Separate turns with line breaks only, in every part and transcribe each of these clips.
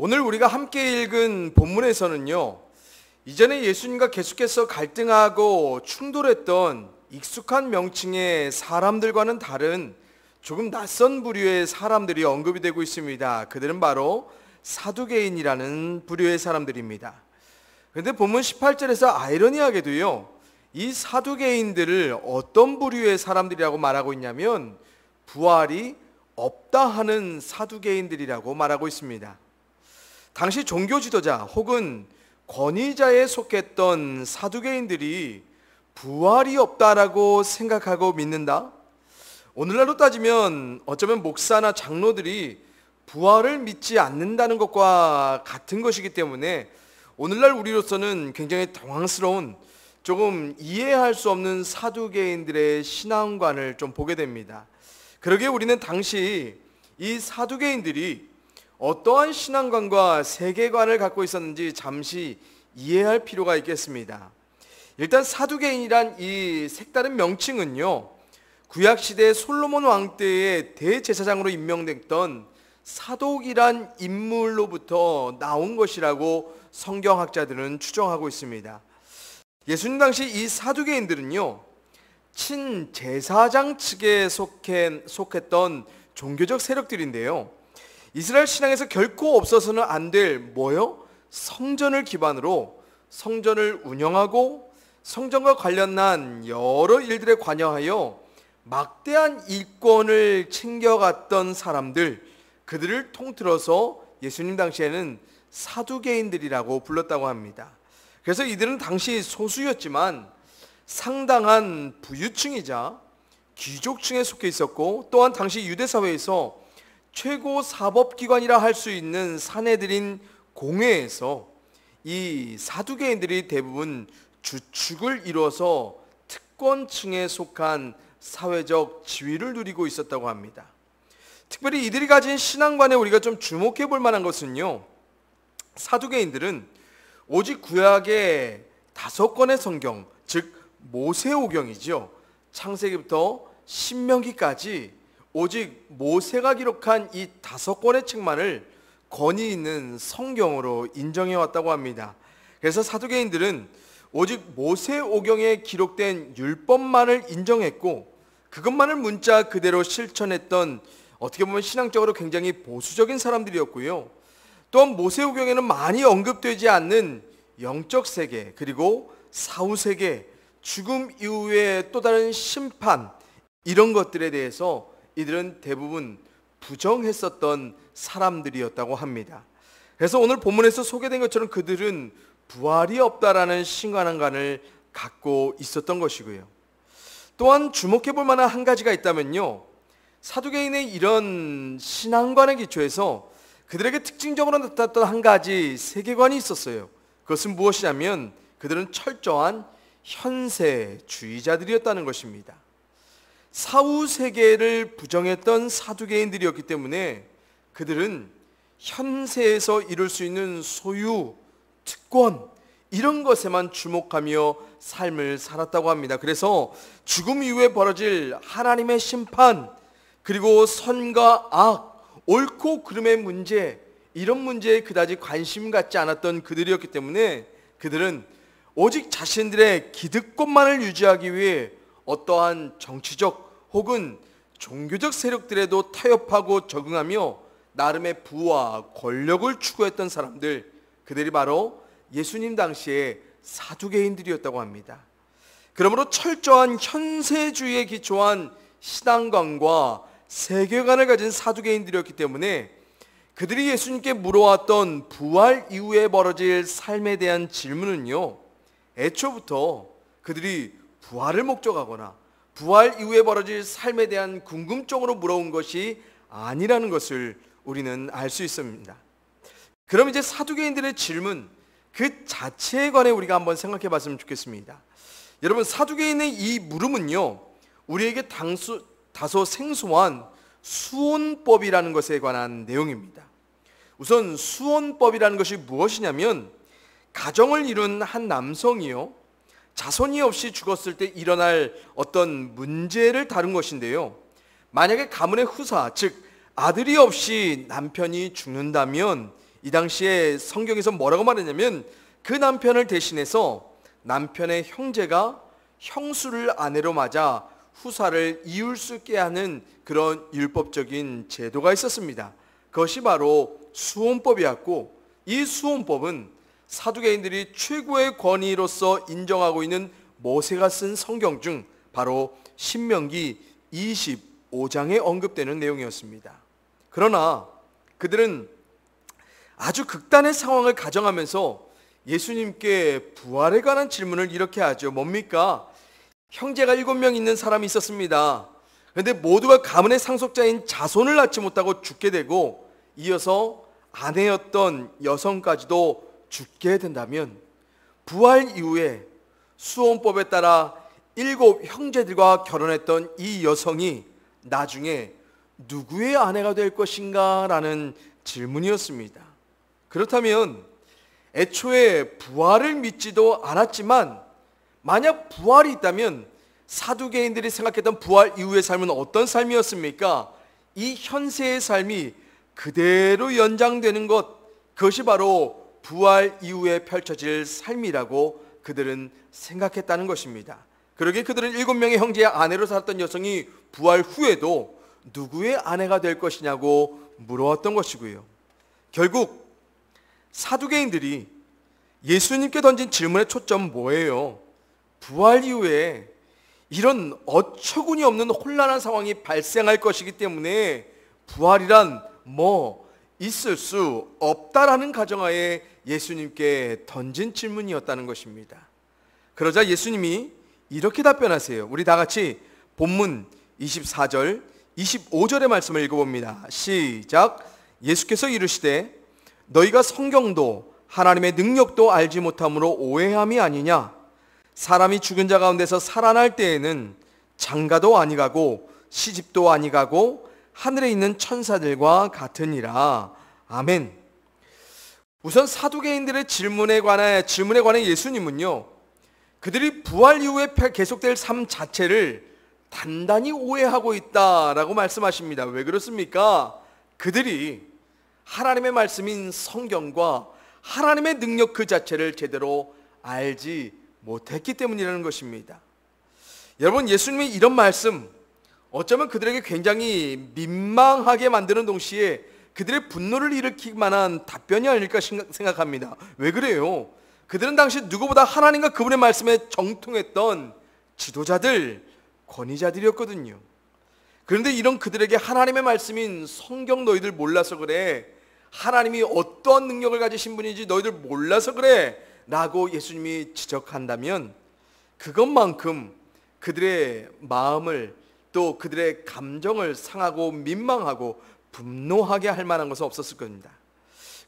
오늘 우리가 함께 읽은 본문에서는요, 이전에 예수님과 계속해서 갈등하고 충돌했던 익숙한 명칭의 사람들과는 다른 조금 낯선 부류의 사람들이 언급이 되고 있습니다. 그들은 바로 사두개인이라는 부류의 사람들입니다. 그런데 본문 18절에서 아이러니하게도요, 이 사두개인들을 어떤 부류의 사람들이라고 말하고 있냐면 부활이 없다 하는 사두개인들이라고 말하고 있습니다. 당시 종교 지도자 혹은 권위자에 속했던 사두개인들이 부활이 없다라고 생각하고 믿는다? 오늘날로 따지면 어쩌면 목사나 장로들이 부활을 믿지 않는다는 것과 같은 것이기 때문에 오늘날 우리로서는 굉장히 당황스러운, 조금 이해할 수 없는 사두개인들의 신앙관을 좀 보게 됩니다. 그러기에 우리는 당시 이 사두개인들이 어떠한 신앙관과 세계관을 갖고 있었는지 잠시 이해할 필요가 있겠습니다. 일단 사두개인이란 이 색다른 명칭은요, 구약시대 솔로몬 왕 때의 대제사장으로 임명됐던 사독이란 인물로부터 나온 것이라고 성경학자들은 추정하고 있습니다. 예수님 당시 이 사두개인들은요, 친제사장 측에 속했던 종교적 세력들인데요, 이스라엘 신앙에서 결코 없어서는 안 될 뭐요? 성전을 기반으로 성전을 운영하고 성전과 관련한 여러 일들에 관여하여 막대한 일권을 챙겨갔던 사람들, 그들을 통틀어서 예수님 당시에는 사두개인들이라고 불렀다고 합니다. 그래서 이들은 당시 소수였지만 상당한 부유층이자 귀족층에 속해 있었고, 또한 당시 유대사회에서 최고 사법기관이라 할 수 있는 사내들인 공회에서 이 사두개인들이 대부분 주축을 이뤄서 특권층에 속한 사회적 지위를 누리고 있었다고 합니다. 특별히 이들이 가진 신앙관에 우리가 좀 주목해 볼 만한 것은요, 사두개인들은 오직 구약의 5권의 성경, 즉 모세오경이죠, 창세기부터 신명기까지 오직 모세가 기록한 이 5권의 책만을 권위 있는 성경으로 인정해 왔다고 합니다. 그래서 사두개인들은 오직 모세오경에 기록된 율법만을 인정했고, 그것만을 문자 그대로 실천했던, 어떻게 보면 신앙적으로 굉장히 보수적인 사람들이었고요. 또한 모세오경에는 많이 언급되지 않는 영적 세계, 그리고 사후세계, 죽음 이후의 또 다른 심판, 이런 것들에 대해서 이들은 대부분 부정했었던 사람들이었다고 합니다. 그래서 오늘 본문에서 소개된 것처럼 그들은 부활이 없다라는 신앙관을 갖고 있었던 것이고요. 또한 주목해 볼 만한 한 가지가 있다면요, 사두개인의 이런 신앙관에 기초해서 그들에게 특징적으로 나타났던 한 가지 세계관이 있었어요. 그것은 무엇이냐면 그들은 철저한 현세주의자들이었다는 것입니다. 사후 세계를 부정했던 사두개인들이었기 때문에 그들은 현세에서 이룰 수 있는 소유, 특권, 이런 것에만 주목하며 삶을 살았다고 합니다. 그래서 죽음 이후에 벌어질 하나님의 심판, 그리고 선과 악, 옳고 그름의 문제, 이런 문제에 그다지 관심 갖지 않았던 그들이었기 때문에 그들은 오직 자신들의 기득권만을 유지하기 위해 어떠한 정치적 혹은 종교적 세력들에도 타협하고 적응하며 나름의 부와 권력을 추구했던 사람들, 그들이 바로 예수님 당시의 사두개인들이었다고 합니다. 그러므로 철저한 현세주의에 기초한 신앙관과 세계관을 가진 사두개인들이었기 때문에 그들이 예수님께 물어왔던 부활 이후에 벌어질 삶에 대한 질문은요, 애초부터 그들이 부활을 목적하거나 부활 이후에 벌어질 삶에 대한 궁금증으로 물어온 것이 아니라는 것을 우리는 알 수 있습니다. 그럼 이제 사두개인들의 질문 그 자체에 관해 우리가 한번 생각해 봤으면 좋겠습니다. 여러분, 사두개인의 이 물음은요, 우리에게 다소 생소한 수혼법이라는 것에 관한 내용입니다. 우선 수혼법이라는 것이 무엇이냐면 가정을 이룬 한 남성이요, 자손이 없이 죽었을 때 일어날 어떤 문제를 다룬 것인데요, 만약에 가문의 후사, 즉 아들이 없이 남편이 죽는다면 이 당시에 성경에서 뭐라고 말했냐면 그 남편을 대신해서 남편의 형제가 형수를 아내로 맞아 후사를 이을 수 있게 하는 그런 율법적인 제도가 있었습니다. 그것이 바로 수혼법이었고, 이 수혼법은 사두개인들이 최고의 권위로서 인정하고 있는 모세가 쓴 성경 중 바로 신명기 25장에 언급되는 내용이었습니다. 그러나 그들은 아주 극단의 상황을 가정하면서 예수님께 부활에 관한 질문을 이렇게 하죠. 뭡니까? 형제가 7명 있는 사람이 있었습니다. 그런데 모두가 가문의 상속자인 자손을 낳지 못하고 죽게 되고 이어서 아내였던 여성까지도 죽게 된다면 부활 이후에 수혼법에 따라 7 형제들과 결혼했던 이 여성이 나중에 누구의 아내가 될 것인가 라는 질문이었습니다. 그렇다면 애초에 부활을 믿지도 않았지만 만약 부활이 있다면 사두개인들이 생각했던 부활 이후의 삶은 어떤 삶이었습니까? 이 현세의 삶이 그대로 연장되는 것, 그것이 바로 부활 이후에 펼쳐질 삶이라고 그들은 생각했다는 것입니다. 그러기에 그들은 7명의 형제의 아내로 살았던 여성이 부활 후에도 누구의 아내가 될 것이냐고 물어왔던 것이고요. 결국 사두개인들이 예수님께 던진 질문의 초점은 뭐예요? 부활 이후에 이런 어처구니 없는 혼란한 상황이 발생할 것이기 때문에 부활이란 뭐 있을 수 없다라는 가정하에 예수님께 던진 질문이었다는 것입니다. 그러자 예수님이 이렇게 답변하세요. 우리 다 같이 본문 24절, 25절의 말씀을 읽어봅니다. 시작. 예수께서 이르시되 너희가 성경도 하나님의 능력도 알지 못함으로 오해함이 아니냐? 사람이 죽은 자 가운데서 살아날 때에는 장가도 아니가고 시집도 아니가고 하늘에 있는 천사들과 같으니라. 아멘. 우선 사두개인들의 질문에 관해 예수님은요, 그들이 부활 이후에 계속될 삶 자체를 단단히 오해하고 있다라고 말씀하십니다. 왜 그렇습니까? 그들이 하나님의 말씀인 성경과 하나님의 능력 그 자체를 제대로 알지 못했기 때문이라는 것입니다. 여러분, 예수님의 이런 말씀 어쩌면 그들에게 굉장히 민망하게 만드는 동시에 그들의 분노를 일으킬 만한 답변이 아닐까 생각합니다. 왜 그래요? 그들은 당시 누구보다 하나님과 그분의 말씀에 정통했던 지도자들, 권위자들이었거든요. 그런데 이런 그들에게 하나님의 말씀인 성경 너희들 몰라서 그래, 하나님이 어떠한 능력을 가지신 분인지 너희들 몰라서 그래 라고 예수님이 지적한다면 그것만큼 그들의 마음을 또 그들의 감정을 상하고 민망하고 분노하게 할 만한 것은 없었을 겁니다.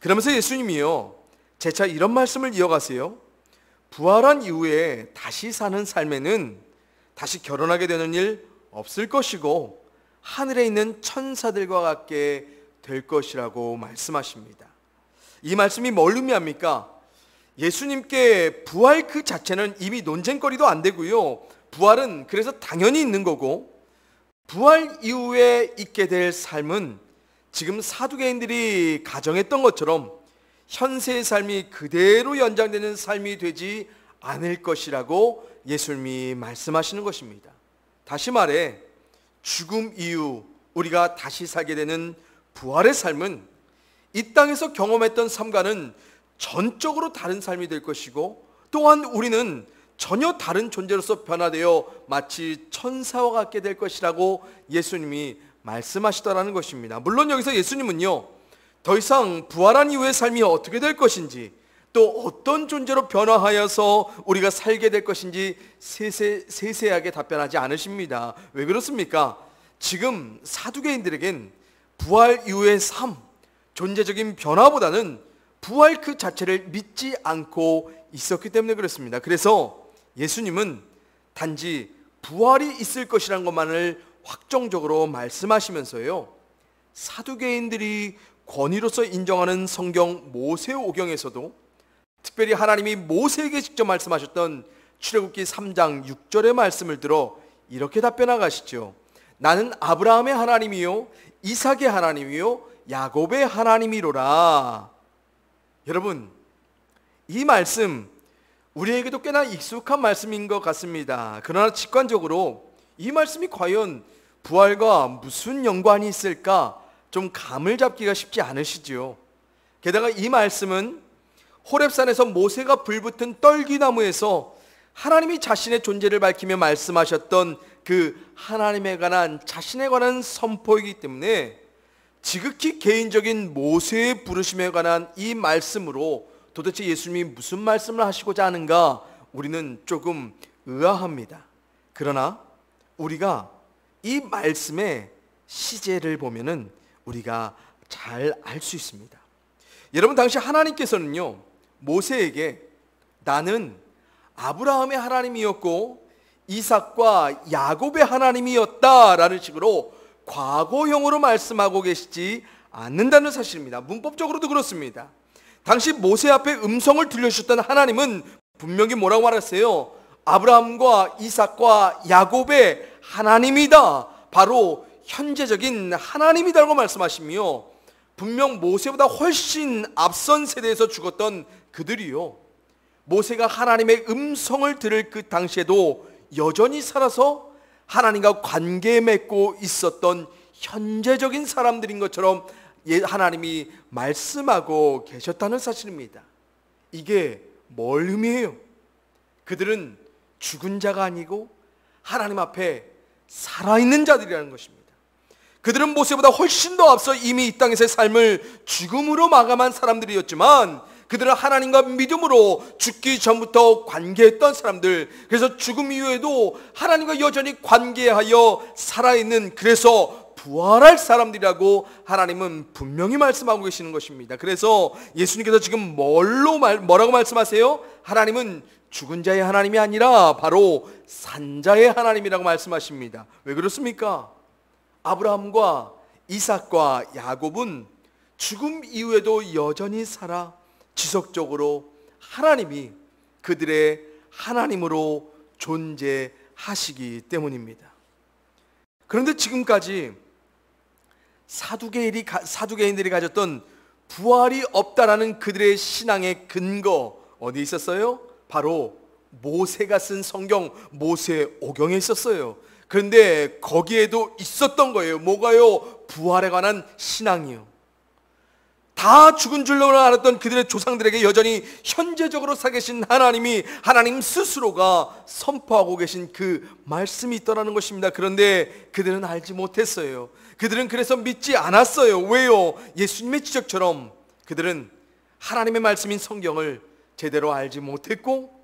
그러면서 예수님이요, 재차 이런 말씀을 이어가세요. 부활한 이후에 다시 사는 삶에는 다시 결혼하게 되는 일 없을 것이고 하늘에 있는 천사들과 같게 될 것이라고 말씀하십니다. 이 말씀이 뭘 의미합니까? 예수님께 부활 그 자체는 이미 논쟁거리도 안 되고요, 부활은 그래서 당연히 있는 거고, 부활 이후에 있게 될 삶은 지금 사두개인들이 가정했던 것처럼 현세의 삶이 그대로 연장되는 삶이 되지 않을 것이라고 예수님이 말씀하시는 것입니다. 다시 말해 죽음 이후 우리가 다시 살게 되는 부활의 삶은 이 땅에서 경험했던 삶과는 전적으로 다른 삶이 될 것이고, 또한 우리는 전혀 다른 존재로서 변화되어 마치 천사와 같게 될 것이라고 예수님이 말씀하시더라는 것입니다. 물론 여기서 예수님은요, 더 이상 부활한 이후의 삶이 어떻게 될 것인지, 또 어떤 존재로 변화하여서 우리가 살게 될 것인지 세세하게 답변하지 않으십니다. 왜 그렇습니까? 지금 사두개인들에겐 부활 이후의 삶, 존재적인 변화보다는 부활 그 자체를 믿지 않고 있었기 때문에 그렇습니다. 그래서 예수님은 단지 부활이 있을 것이라는 것만을 확정적으로 말씀하시면서요, 사두개인들이 권위로서 인정하는 성경 모세오경에서도 특별히 하나님이 모세에게 직접 말씀하셨던 출애굽기 3장 6절의 말씀을 들어 이렇게 답변하시죠. 나는 아브라함의 하나님이요 이삭의 하나님이요 야곱의 하나님이로라. 여러분, 이 말씀 우리에게도 꽤나 익숙한 말씀인 것 같습니다. 그러나 직관적으로 이 말씀이 과연 부활과 무슨 연관이 있을까 좀 감을 잡기가 쉽지 않으시죠. 게다가 이 말씀은 호렙산에서 모세가 불붙은 떨기나무에서 하나님이 자신의 존재를 밝히며 말씀하셨던 그 하나님에 관한, 자신에 관한 선포이기 때문에 지극히 개인적인 모세의 부르심에 관한 이 말씀으로 도대체 예수님이 무슨 말씀을 하시고자 하는가 우리는 조금 의아합니다. 그러나 우리가 이 말씀의 시제를 보면은 우리가 잘 알 수 있습니다. 여러분, 당시 하나님께서는요, 모세에게 나는 아브라함의 하나님이었고 이삭과 야곱의 하나님이었다라는 식으로 과거형으로 말씀하고 계시지 않는다는 사실입니다. 문법적으로도 그렇습니다. 당시 모세 앞에 음성을 들려주셨던 하나님은 분명히 뭐라고 말했어요? 아브라함과 이삭과 야곱의 하나님이다, 바로 현재적인 하나님이다라고 말씀하시며, 분명 모세보다 훨씬 앞선 세대에서 죽었던 그들이요, 모세가 하나님의 음성을 들을 그 당시에도 여전히 살아서 하나님과 관계 맺고 있었던 현재적인 사람들인 것처럼 하나님이 말씀하고 계셨다는 사실입니다. 이게 뭘 의미해요? 그들은 죽은 자가 아니고 하나님 앞에 살아있는 자들이라는 것입니다. 그들은 모세보다 훨씬 더 앞서 이미 이 땅에서의 삶을 죽음으로 마감한 사람들이었지만 그들은 하나님과 믿음으로 죽기 전부터 관계했던 사람들, 그래서 죽음 이후에도 하나님과 여전히 관계하여 살아있는, 그래서 부활할 사람들이라고 하나님은 분명히 말씀하고 계시는 것입니다. 그래서 예수님께서 지금 뭐라고 말씀하세요? 하나님은 죽은 자의 하나님이 아니라 바로 산 자의 하나님이라고 말씀하십니다. 왜 그렇습니까? 아브라함과 이삭과 야곱은 죽음 이후에도 여전히 살아 지속적으로 하나님이 그들의 하나님으로 존재하시기 때문입니다. 그런데 지금까지 사두개인들이 가졌던 부활이 없다라는 그들의 신앙의 근거 어디에 있었어요? 바로 모세가 쓴 성경 모세오경에 있었어요. 그런데 거기에도 있었던 거예요. 뭐가요? 부활에 관한 신앙이요. 다 죽은 줄로 알았던 그들의 조상들에게 여전히 현재적으로 살아계신 하나님이, 하나님 스스로가 선포하고 계신 그 말씀이 있더라는 것입니다. 그런데 그들은 알지 못했어요. 그들은 그래서 믿지 않았어요. 왜요? 예수님의 지적처럼 그들은 하나님의 말씀인 성경을 제대로 알지 못했고,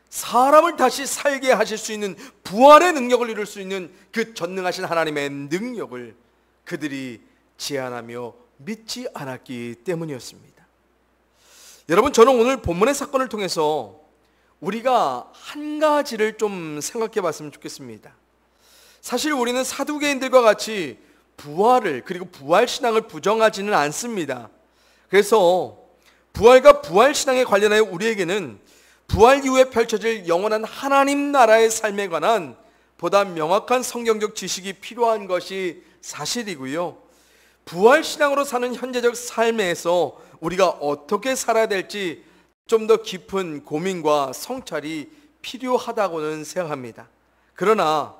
사람을 다시 살게 하실 수 있는 부활의 능력을 이룰 수 있는 그 전능하신 하나님의 능력을 그들이 제한하며 믿지 않았기 때문이었습니다. 여러분, 저는 오늘 본문의 사건을 통해서 우리가 한 가지를 좀 생각해 봤으면 좋겠습니다. 사실 우리는 사두개인들과 같이 부활을, 그리고 부활신앙을 부정하지는 않습니다. 그래서 부활과 부활신앙에 관련하여 우리에게는 부활 이후에 펼쳐질 영원한 하나님 나라의 삶에 관한 보다 명확한 성경적 지식이 필요한 것이 사실이고요, 부활신앙으로 사는 현재적 삶에서 우리가 어떻게 살아야 될지 좀 더 깊은 고민과 성찰이 필요하다고는 생각합니다. 그러나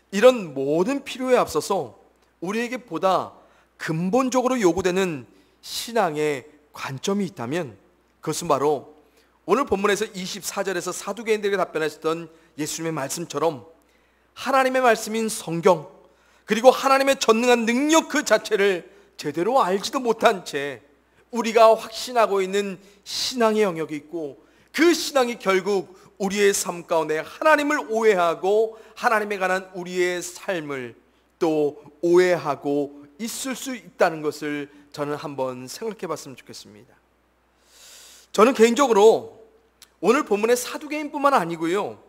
이런 모든 필요에 앞서서 우리에게 보다 근본적으로 요구되는 신앙의 관점이 있다면 그것은 바로 오늘 본문에서 24절에서 사두개인들에게 답변하셨던 예수님의 말씀처럼 하나님의 말씀인 성경, 그리고 하나님의 전능한 능력 그 자체를 제대로 알지도 못한 채 우리가 확신하고 있는 신앙의 영역이 있고, 그 신앙이 결국 우리의 삶 가운데 하나님을 오해하고 하나님에 관한 우리의 삶을 또 오해하고 있을 수 있다는 것을 저는 한번 생각해 봤으면 좋겠습니다. 저는 개인적으로 오늘 본문의 사두개인뿐만 아니고요,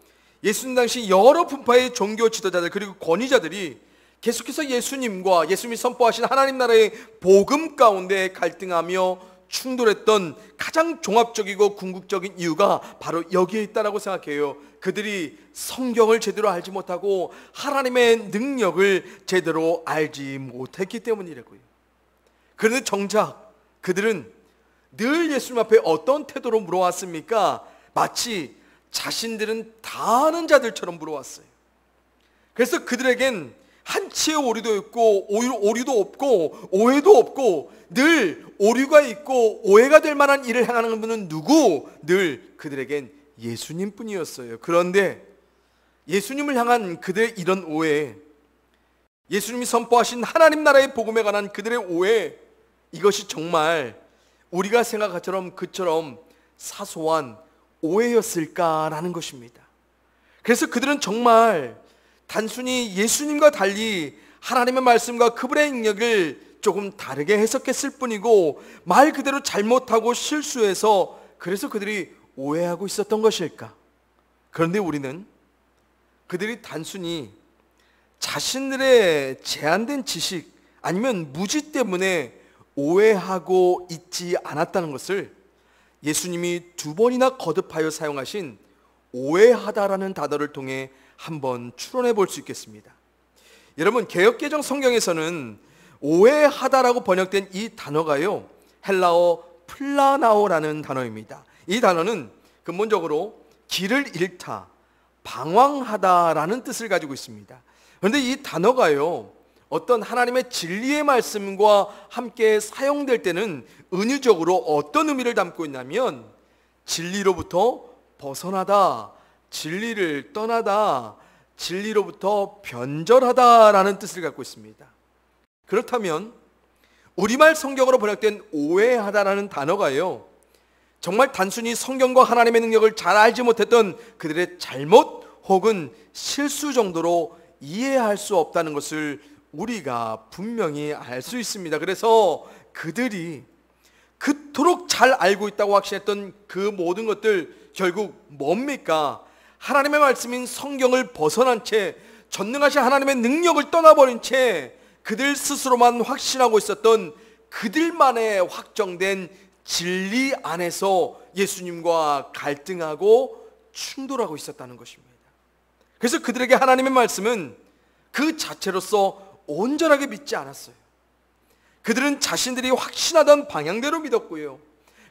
예수님 당시 여러 분파의 종교 지도자들 그리고 권위자들이 계속해서 예수님과 예수님이 선포하신 하나님 나라의 복음 가운데 갈등하며 충돌했던 가장 종합적이고 궁극적인 이유가 바로 여기에 있다라고 생각해요. 그들이 성경을 제대로 알지 못하고 하나님의 능력을 제대로 알지 못했기 때문이라고요. 그런데 정작 그들은 늘 예수님 앞에 어떤 태도로 물어왔습니까? 마치 자신들은 다 아는 자들처럼 물어왔어요. 그래서 그들에겐 한치의 오류도 없고 오류도 없고 오해도 없고 늘 오류가 있고 오해가 될 만한 일을 행하는 분은 누구? 늘 그들에겐 예수님뿐이었어요. 그런데 예수님을 향한 그들의 이런 오해, 예수님이 선포하신 하나님 나라의 복음에 관한 그들의 오해, 이것이 정말 우리가 생각한 것처럼 그처럼 사소한 오해였을까라는 것입니다. 그래서 그들은 정말 단순히 예수님과 달리 하나님의 말씀과 그분의 능력을 조금 다르게 해석했을 뿐이고 말 그대로 잘못하고 실수해서 그래서 그들이 오해하고 있었던 것일까? 그런데 우리는 그들이 단순히 자신들의 제한된 지식 아니면 무지 때문에 오해하고 있지 않았다는 것을 예수님이 2번이나 거듭하여 사용하신 오해하다라는 단어를 통해 한번 추론해 볼 수 있겠습니다. 여러분, 개역개정 성경에서는 오해하다라고 번역된 이 단어가요, 헬라어 플라나오라는 단어입니다. 이 단어는 근본적으로 길을 잃다, 방황하다라는 뜻을 가지고 있습니다. 그런데 이 단어가요, 어떤 하나님의 진리의 말씀과 함께 사용될 때는 은유적으로 어떤 의미를 담고 있냐면 진리로부터 벗어나다, 진리를 떠나다, 진리로부터 변절하다라는 뜻을 갖고 있습니다. 그렇다면 우리말 성경으로 번역된 오해하다라는 단어가요, 정말 단순히 성경과 하나님의 능력을 잘 알지 못했던 그들의 잘못 혹은 실수 정도로 이해할 수 없다는 것을 우리가 분명히 알 수 있습니다. 그래서 그들이 그토록 잘 알고 있다고 확신했던 그 모든 것들 결국 뭡니까? 하나님의 말씀인 성경을 벗어난 채 전능하신 하나님의 능력을 떠나버린 채 그들 스스로만 확신하고 있었던 그들만의 확정된 진리 안에서 예수님과 갈등하고 충돌하고 있었다는 것입니다. 그래서 그들에게 하나님의 말씀은 그 자체로서 온전하게 믿지 않았어요. 그들은 자신들이 확신하던 방향대로 믿었고요,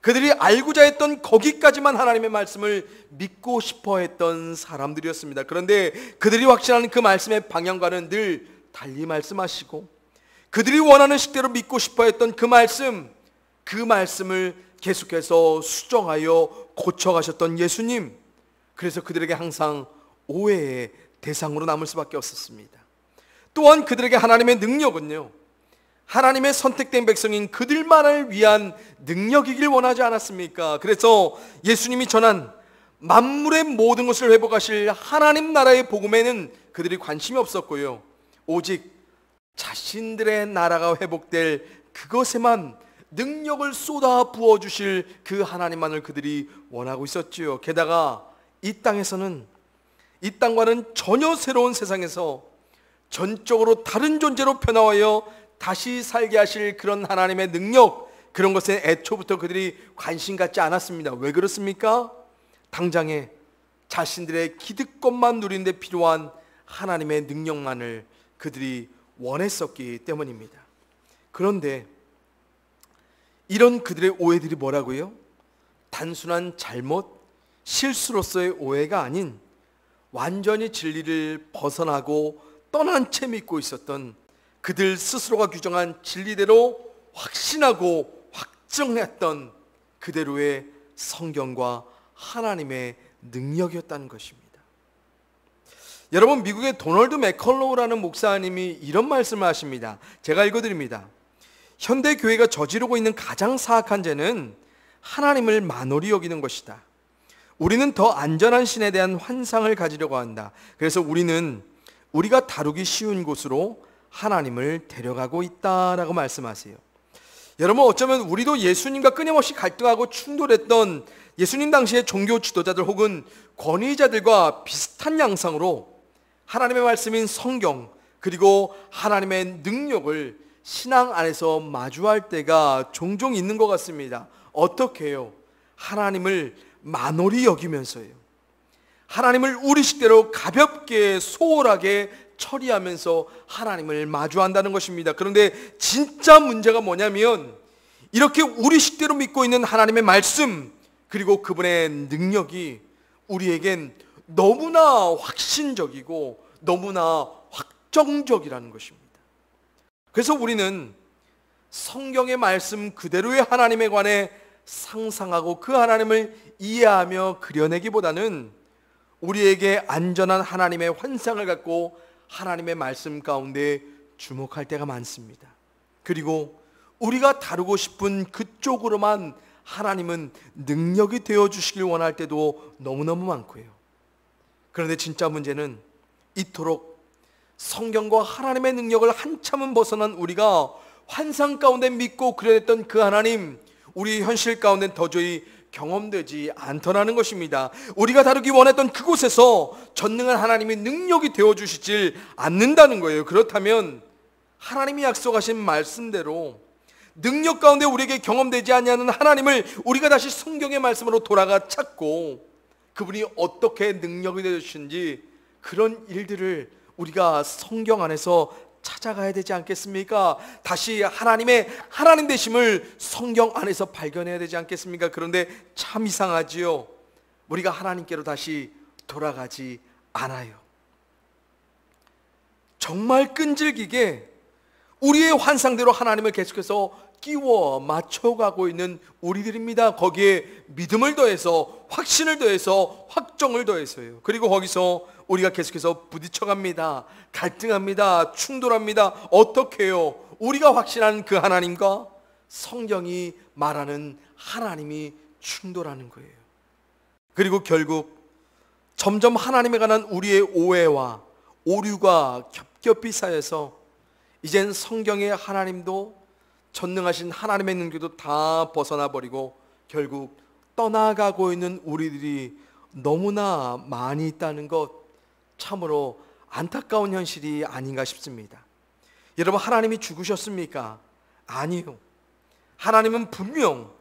그들이 알고자 했던 거기까지만 하나님의 말씀을 믿고 싶어 했던 사람들이었습니다. 그런데 그들이 확신하는 그 말씀의 방향과는 늘 달리 말씀하시고 그들이 원하는 식대로 믿고 싶어 했던 그 말씀을 계속해서 수정하여 고쳐가셨던 예수님, 그래서 그들에게 항상 오해의 대상으로 남을 수밖에 없었습니다. 또한 그들에게 하나님의 능력은요, 하나님의 선택된 백성인 그들만을 위한 능력이길 원하지 않았습니까? 그래서 예수님이 전한 만물의 모든 것을 회복하실 하나님 나라의 복음에는 그들이 관심이 없었고요, 오직 자신들의 나라가 회복될 그것에만 능력을 쏟아 부어주실 그 하나님만을 그들이 원하고 있었지요. 게다가 이 땅과는 전혀 새로운 세상에서 전적으로 다른 존재로 변화하여 다시 살게 하실 그런 하나님의 능력, 그런 것에 애초부터 그들이 관심 갖지 않았습니다. 왜 그렇습니까? 당장에 자신들의 기득권만 누리는 데 필요한 하나님의 능력만을 그들이 원했었기 때문입니다. 그런데 이런 그들의 오해들이 뭐라고요? 단순한 잘못, 실수로서의 오해가 아닌 완전히 진리를 벗어나고 떠난 채 믿고 있었던 그들 스스로가 규정한 진리대로 확신하고 확정했던 그대로의 성경과 하나님의 능력이었다는 것입니다. 여러분, 미국의 도널드 맥컬로우라는 목사님이 이런 말씀을 하십니다. 제가 읽어드립니다. 현대 교회가 저지르고 있는 가장 사악한 죄는 하나님을 만홀히 여기는 것이다. 우리는 더 안전한 신에 대한 환상을 가지려고 한다. 그래서 우리는 우리가 다루기 쉬운 곳으로 하나님을 데려가고 있다라고 말씀하세요. 여러분, 어쩌면 우리도 예수님과 끊임없이 갈등하고 충돌했던 예수님 당시의 종교 지도자들 혹은 권위자들과 비슷한 양상으로 하나님의 말씀인 성경 그리고 하나님의 능력을 신앙 안에서 마주할 때가 종종 있는 것 같습니다. 어떻게 해요? 하나님을 만홀히 여기면서요, 하나님을 우리 식대로 가볍게 소홀하게 처리하면서 하나님을 마주한다는 것입니다. 그런데 진짜 문제가 뭐냐면 이렇게 우리 식대로 믿고 있는 하나님의 말씀, 그리고 그분의 능력이 우리에겐 너무나 확신적이고 너무나 확정적이라는 것입니다. 그래서 우리는 성경의 말씀 그대로의 하나님에 관해 상상하고 그 하나님을 이해하며 그려내기보다는 우리에게 안전한 하나님의 환상을 갖고 하나님의 말씀 가운데 주목할 때가 많습니다. 그리고 우리가 다루고 싶은 그쪽으로만 하나님은 능력이 되어주시길 원할 때도 너무너무 많고요. 그런데 진짜 문제는 이토록 성경과 하나님의 능력을 한참은 벗어난 우리가 환상 가운데 믿고 그려냈던 그 하나님, 우리 현실 가운데 도저히 경험되지 않더라는 것입니다. 우리가 다루기 원했던 그곳에서 전능한 하나님이 능력이 되어주시질 않는다는 거예요. 그렇다면 하나님이 약속하신 말씀대로 능력 가운데 우리에게 경험되지 않는 하나님을 우리가 다시 성경의 말씀으로 돌아가 찾고 그분이 어떻게 능력이 되어주시는지 그런 일들을 우리가 성경 안에서 찾아가야 되지 않겠습니까? 다시 하나님의 하나님 되심을 성경 안에서 발견해야 되지 않겠습니까? 그런데 참 이상하지요. 우리가 하나님께로 다시 돌아가지 않아요. 정말 끈질기게 우리의 환상대로 하나님을 계속해서 끼워 맞춰가고 있는 우리들입니다. 거기에 믿음을 더해서 확신을 더해서 확정을 더해서요. 그리고 거기서 우리가 계속해서 부딪혀갑니다. 갈등합니다. 충돌합니다. 어떻게 해요? 우리가 확신하는 그 하나님과 성경이 말하는 하나님이 충돌하는 거예요. 그리고 결국 점점 하나님에 관한 우리의 오해와 오류가 겹겹이 쌓여서 이젠 성경의 하나님도 전능하신 하나님의 능력도 다 벗어나 버리고 결국 떠나가고 있는 우리들이 너무나 많이 있다는 것, 참으로 안타까운 현실이 아닌가 싶습니다. 여러분, 하나님이 죽으셨습니까? 아니요. 하나님은 분명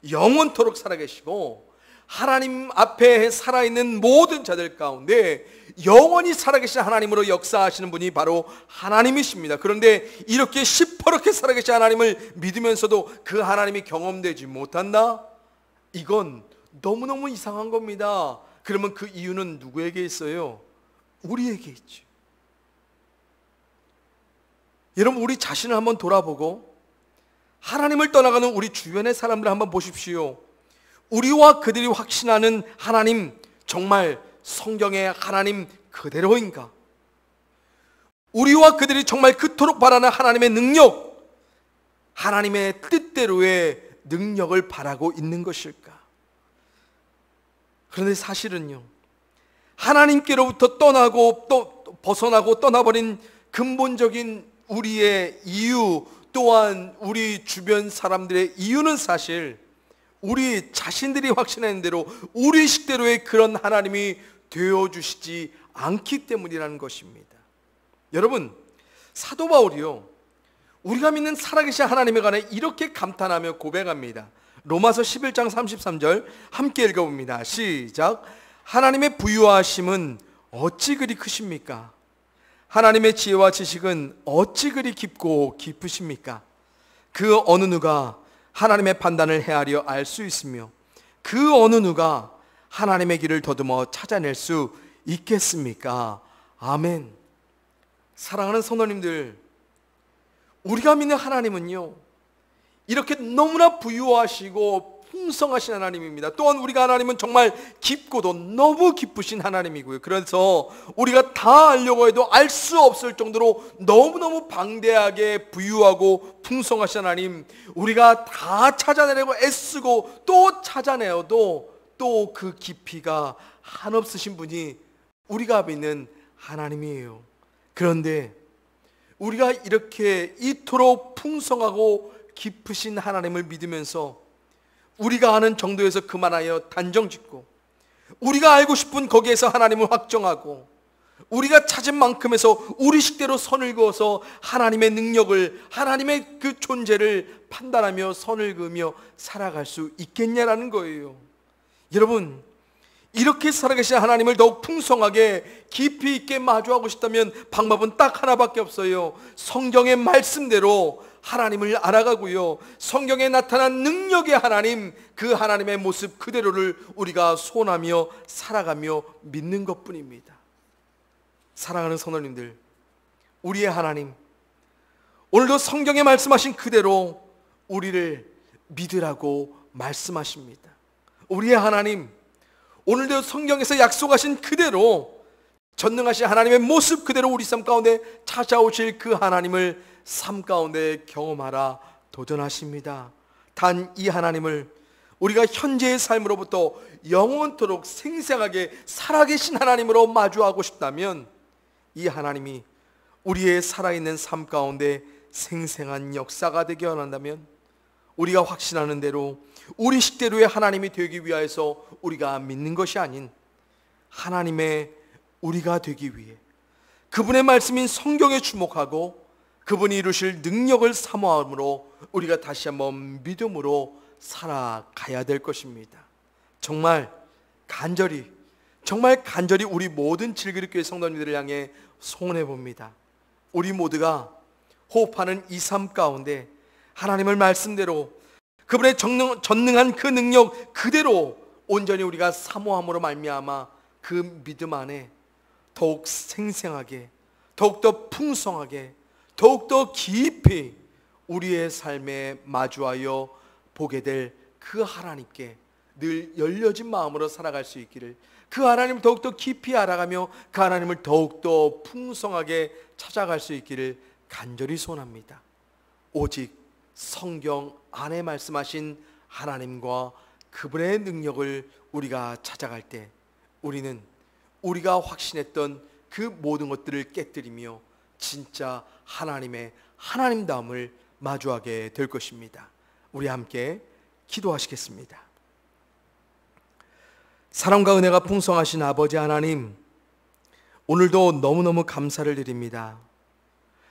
영원토록 살아계시고 하나님 앞에 살아있는 모든 자들 가운데 영원히 살아계신 하나님으로 역사하시는 분이 바로 하나님이십니다. 그런데 이렇게 시퍼렇게 살아계신 하나님을 믿으면서도 그 하나님이 경험되지 못한다? 이건 너무너무 이상한 겁니다. 그러면 그 이유는 누구에게 있어요? 우리에게 있죠. 여러분, 우리 자신을 한번 돌아보고 하나님을 떠나가는 우리 주변의 사람들을 한번 보십시오. 우리와 그들이 확신하는 하나님, 정말 성경의 하나님 그대로인가? 우리와 그들이 정말 그토록 바라는 하나님의 능력, 하나님의 뜻대로의 능력을 바라고 있는 것일까? 그런데 사실은요, 하나님께로부터 떠나고 또 벗어나고 떠나버린 근본적인 우리의 이유, 또한 우리 주변 사람들의 이유는 사실 우리 자신들이 확신하는 대로 우리 식대로의 그런 하나님이 되어주시지 않기 때문이라는 것입니다. 여러분, 사도 바울이요, 우리가 믿는 살아계신 하나님에 관해 이렇게 감탄하며 고백합니다. 로마서 11장 33절 함께 읽어봅니다. 시작. 하나님의 부유하심은 어찌 그리 크십니까? 하나님의 지혜와 지식은 어찌 그리 깊고 깊으십니까? 그 어느 누가 하나님의 판단을 헤아려 알 수 있으며 그 어느 누가 하나님의 길을 더듬어 찾아낼 수 있겠습니까? 아멘. 사랑하는 성도님들, 우리가 믿는 하나님은요, 이렇게 너무나 부유하시고 풍성하신 하나님입니다. 또한 우리가 하나님은 정말 깊고도 너무 깊으신 하나님이고요. 그래서 우리가 다 알려고 해도 알 수 없을 정도로 너무너무 방대하게 부유하고 풍성하신 하나님, 우리가 다 찾아내려고 애쓰고 또 찾아내어도 또 그 깊이가 한없으신 분이 우리가 믿는 하나님이에요. 그런데 우리가 이렇게 이토록 풍성하고 깊으신 하나님을 믿으면서 우리가 아는 정도에서 그만하여 단정짓고 우리가 알고 싶은 거기에서 하나님을 확정하고 우리가 찾은 만큼에서 우리 식대로 선을 그어서 하나님의 능력을, 하나님의 그 존재를 판단하며 선을 그으며 살아갈 수 있겠냐라는 거예요. 여러분, 이렇게 살아계신 하나님을 더욱 풍성하게 깊이 있게 마주하고 싶다면 방법은 딱 하나밖에 없어요. 성경의 말씀대로 하나님을 알아가고요, 성경에 나타난 능력의 하나님, 그 하나님의 모습 그대로를 우리가 소원하며 살아가며 믿는 것뿐입니다. 사랑하는 성도님들, 우리의 하나님, 오늘도 성경에 말씀하신 그대로 우리를 믿으라고 말씀하십니다. 우리의 하나님, 오늘도 성경에서 약속하신 그대로 전능하신 하나님의 모습 그대로 우리 삶 가운데 찾아오실 그 하나님을 삶 가운데 경험하라 도전하십니다. 단 이 하나님을 우리가 현재의 삶으로부터 영원토록 생생하게 살아계신 하나님으로 마주하고 싶다면, 이 하나님이 우리의 살아있는 삶 가운데 생생한 역사가 되게 원한다면, 우리가 확신하는 대로 우리 식대로의 하나님이 되기 위하여서 우리가 믿는 것이 아닌 하나님의 우리가 되기 위해 그분의 말씀인 성경에 주목하고 그분이 이루실 능력을 사모함으로 우리가 다시 한번 믿음으로 살아가야 될 것입니다. 정말 간절히 우리 모든 질그릇교회 성도님들을 향해 소원해 봅니다. 우리 모두가 호흡하는 이 삶 가운데 하나님의 말씀대로 그분의 전능한 그 능력 그대로 온전히 우리가 사모함으로 말미암아 그 믿음 안에 더욱 생생하게, 더욱더 풍성하게, 더욱더 깊이 우리의 삶에 마주하여 보게 될 그 하나님께 늘 열려진 마음으로 살아갈 수 있기를, 그 하나님을 더욱더 깊이 알아가며 그 하나님을 더욱더 풍성하게 찾아갈 수 있기를 간절히 소원합니다. 오직 성경 안에 말씀하신 하나님과 그분의 능력을 우리가 찾아갈 때 우리는 우리가 확신했던 그 모든 것들을 깨뜨리며 진짜 하나님의 하나님다움을 마주하게 될 것입니다. 우리 함께 기도하시겠습니다. 사랑과 은혜가 풍성하신 아버지 하나님, 오늘도 너무너무 감사를 드립니다.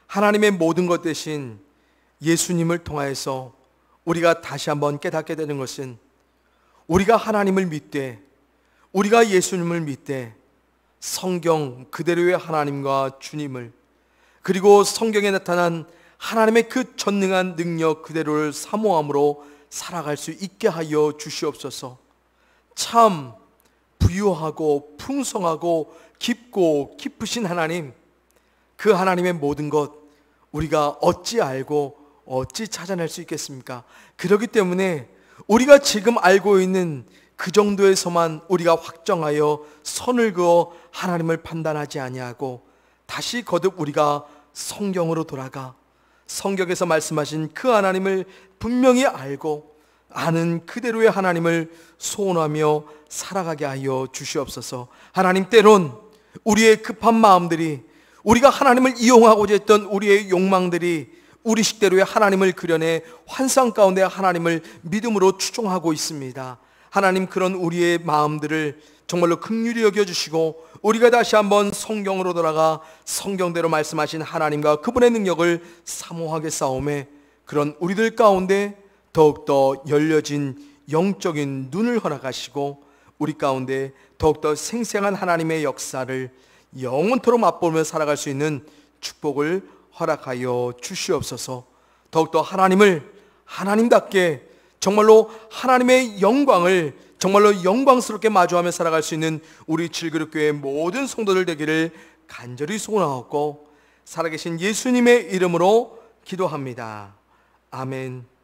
하나님의 모든 것 대신 예수님을 통하여서 우리가 다시 한번 깨닫게 되는 것은, 우리가 하나님을 믿되, 우리가 예수님을 믿되 성경 그대로의 하나님과 주님을, 그리고 성경에 나타난 하나님의 그 전능한 능력 그대로를 사모함으로 살아갈 수 있게 하여 주시옵소서. 참 부유하고 풍성하고 깊고 깊으신 하나님, 그 하나님의 모든 것 우리가 어찌 알고 어찌 찾아낼 수 있겠습니까? 그렇기 때문에 우리가 지금 알고 있는 그 정도에서만 우리가 확정하여 선을 그어 하나님을 판단하지 아니하고 다시 거듭 우리가 성경으로 돌아가 성경에서 말씀하신 그 하나님을 분명히 알고 아는 그대로의 하나님을 소원하며 살아가게 하여 주시옵소서. 하나님, 때론 우리의 급한 마음들이, 우리가 하나님을 이용하고자 했던 우리의 욕망들이 우리 식대로의 하나님을 그려내 환상 가운데 하나님을 믿음으로 추종하고 있습니다. 하나님, 그런 우리의 마음들을 정말로 긍휼히 여겨주시고 우리가 다시 한번 성경으로 돌아가 성경대로 말씀하신 하나님과 그분의 능력을 사모하게 싸움에, 그런 우리들 가운데 더욱더 열려진 영적인 눈을 허락하시고 우리 가운데 더욱더 생생한 하나님의 역사를 영원토록 맛보며 살아갈 수 있는 축복을 허락하여 주시옵소서. 더욱더 하나님을 하나님답게 정말로 하나님의 영광을 정말로 영광스럽게 마주하며 살아갈 수 있는 우리 질그릇교회의 모든 성도들 되기를 간절히 소원하옵고 살아계신 예수님의 이름으로 기도합니다. 아멘.